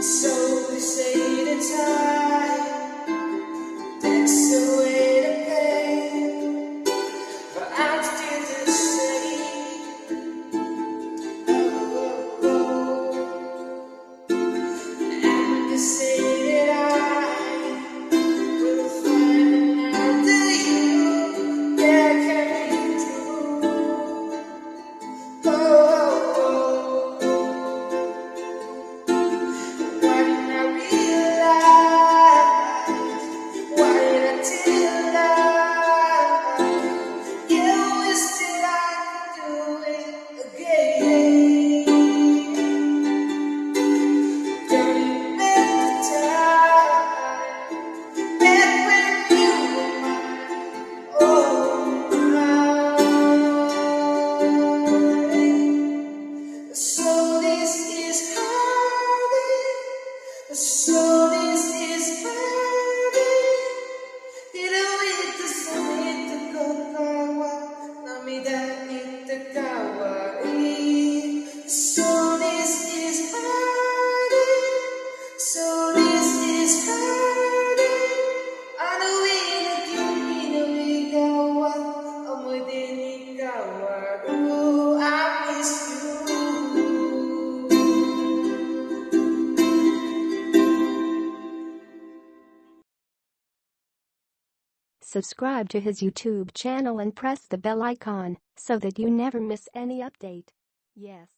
So they say the time takes away the pain, but I'm still the same. And they say that I will find another you that can be true. When I realize what did I tell you? You wish that I could do it again. Turning back the time, back when you were mine. Oh, mine. So this is heartache. So this is heartache. Hirohito samito kokawa, namida itakawa. So this is heartache. So this is heartache. Anuin at yung inuwigawa, amoide ni kawaru. I miss you. Subscribe to his YouTube channel and press the bell icon so that you never miss any update. Yes.